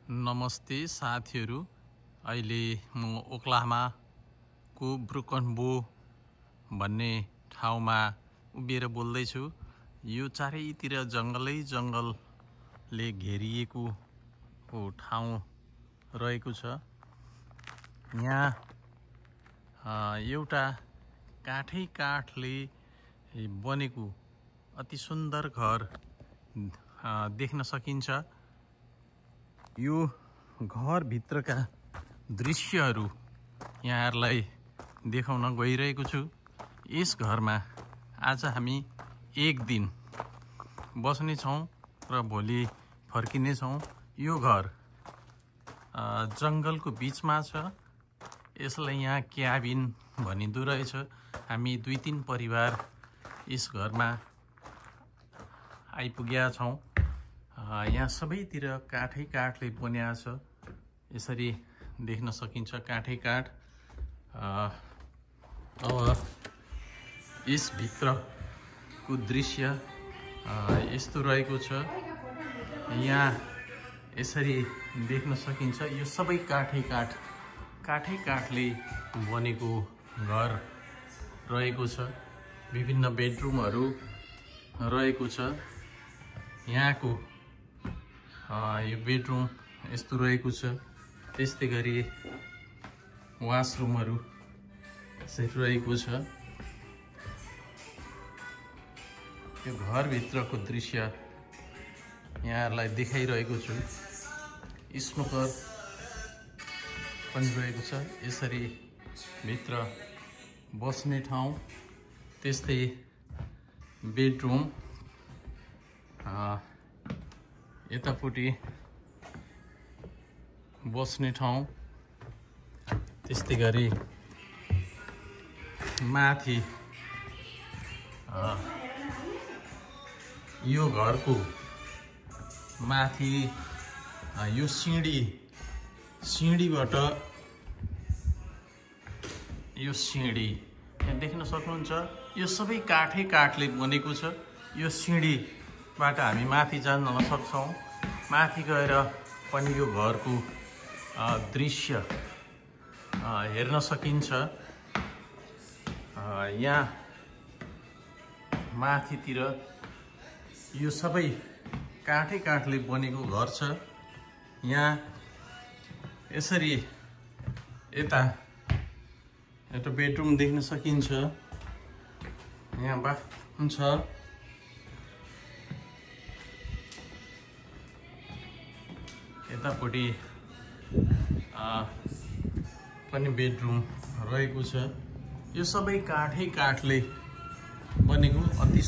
नमस्ते साथीहरू, अहिले म ओक्लाहोमाको ब्रोकन बो भन्ने ठाउँमा उभिएर बोल्दैछु। यो चारैतिर जङ्गलै जङ्गलले घेरिएको ठाउँ रहेको छ। यहाँ एउटा काठै काठले बनेको अति सुन्दर घर देख्न सकिन्छ। यो घरभित्रका दृश्यहरू यहाँहरूलाई देखाउन गइरहेको छु। यस घरमा आज हामी एक दिन बस्नेछौँ र भोलि फर्किनेछौँ। यो घर जङ्गलको बिचमा छ। यसलाई यहाँ क्याबिन भनिँदो रहेछ। हामी 2-3 परिवार यस घरमा आइपुगेका छौँ। यहाँ सबैतिर काठै काठले बनिएको छ। यसरी देख्न सकिन्छ काठै काठ। अब यसभित्रको दृश्य यस्तो रहेको छ। यहाँ यसरी देख्न सकिन्छ यो सबै काठै काठले बनेको घर रहेको छ। विभिन्न बेडरुमहरू रहेको छ। यहाँको यो बेडरुम यस्तो रहेको छ। त्यस्तै गरी वासरुमहरू यसरी रहेको छ। यो घरभित्रको दृश्य यहाँहरूलाई देखाइरहेको छु। स्नोकर पनि रहेको छ। यसरी भित्र बस्ने ठाउँ, त्यस्तै बेडरुम, यतापट्टि बस्ने ठाउँ, त्यस्तै गरी माथि यो घरको माथि यो सिँढीबाट यो सिँढी यहाँ देख्न सक्नुहुन्छ। यो सबै काठै काठले बनेको छ। यो सिँढीबाट हामी माथि जान सक्छौँ। माथि गएर पनि यो घरको दृश्य हेर्न सकिन्छ। यहाँ माथितिर यो सबै काठै काठले बनेको घर छ। यहाँ यसरी यता एउटा बेडरुम देख्न सकिन्छ। यहाँ बाथरुम छ। यतापट्टि पनि बेडरुम रहेको छ। यो सबै काठै काठले बनेको अति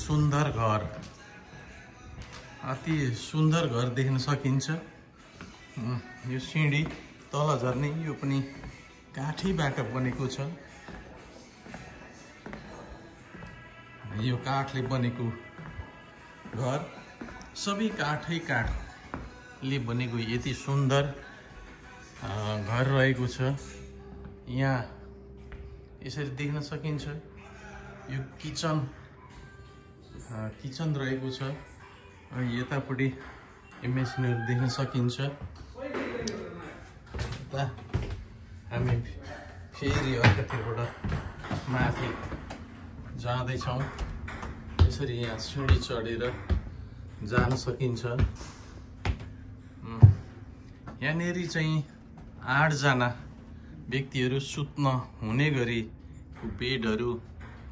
सुन्दर घर देख्न सकिन्छ। यो सिँढी तल झर्ने यो पनि काठैबाट बनेको छ। यो काठले बनेको घर सबै काठै काठले बनेको यति सुन्दर घर रहेको छ। यहाँ यसरी देख्न सकिन्छ। यो किचन रहेको छ। यतापट्टि मेसिनहरू देख्न सकिन्छ। यता हामी फेरि अर्कातिरबाट माथि जाँदैछौँ। यसरी यहाँ सिँढी चढेर जान सकिन्छ। यहाँनिर चाहिँ 8 जना व्यक्तिहरू सुत्न हुने गरी बेडहरू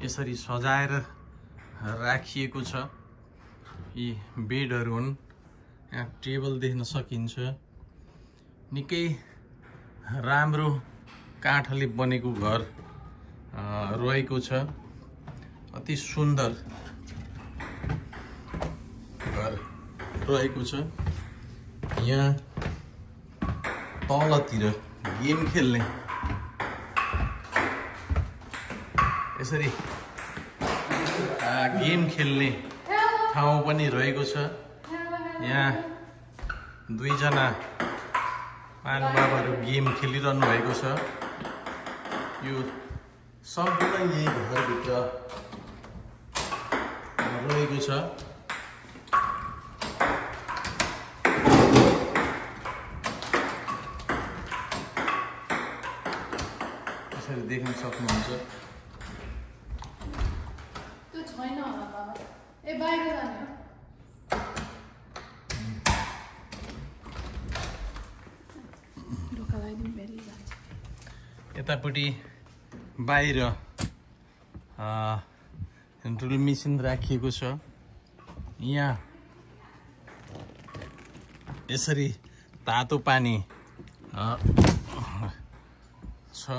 यसरी सजाएर राखिएको छ। यी बेडहरू हुन्। यहाँ टेबल देख्न सकिन्छ। निकै राम्रो काठले बनेको घर रहेको छ। अति सुन्दर घर रहेको छ। यहाँ तलतिर गेम खेल्ने यसरी गेम खेल्ने ठाउँ पनि रहेको छ। यहाँ 2 जना महानुभावहरू गेम खेलिरहनु भएको छ। यो सम्पूर्ण यही घरभित्र रहेको छ। त्यो छैन होला बाबा ए बाहिर जाने हो ढोका लगाइदिउँ बेली जान्छ यतापट्टि बाहिर ड्रिल मेसिन राखिएको छ यहाँ यसरी तातो पानी छ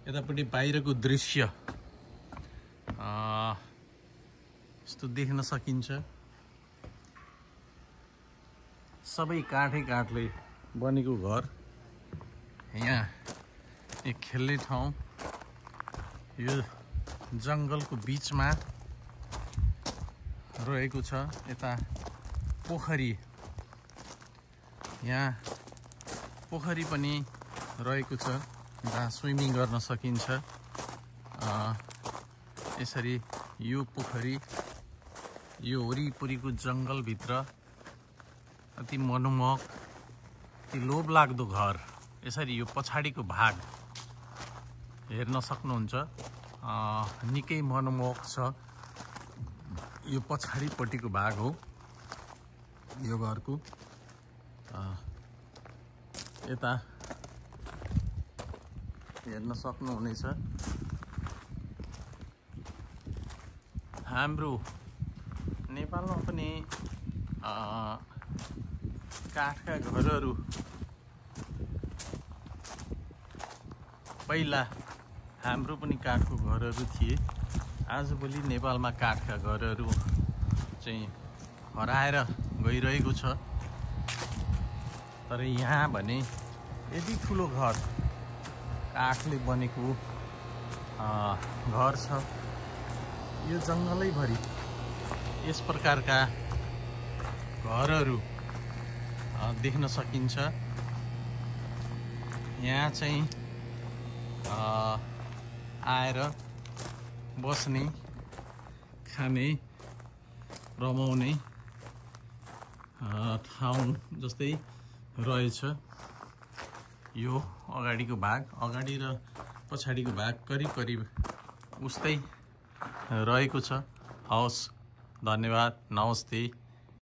यतापट्टि बाहिरको दृश्य यस्तो देख्न सकिन्छ सबै काठले बनेको घर यहाँ एक खेल्ने ठाउँ यो जङ्गलको बीचमा रहेको छ यता पोखरी यहाँ पोखरी पनि रहेको छ जहाँ स्विमिङ गर्न सकिन्छ यसरी यो पोखरी यो वरिपरिको जङ्गलभित्र अति मनमोहक अति लोभलाग्दो घर यसरी यो पछाडिको भाग हेर्न सक्नुहुन्छ निकै मनमोहक छ यो पछाडिपट्टिको भाग हो यो घरको यता हेर्न सक्नुहुनेछ हाम्रो नेपालमा पनि काठका घरहरू पहिला हाम्रो पनि काठको घरहरू थिए आजभोलि नेपालमा काठका घरहरू चाहिँ हराएर गइरहेको छ तर यहाँ भने यति ठुलो घर काठले बनेको घर छ यो जङ्गलैभरि यस प्रकारका घरहरू देख्न सकिन्छ यहाँ चाहिँ आएर बस्ने खाने रमाउने ठाउँ जस्तै रहेछ यो अगाडिको भाग अगाडि र पछाडिको भाग करिब उस्तै रहेको छ हवस् धन्यवाद नमस्ते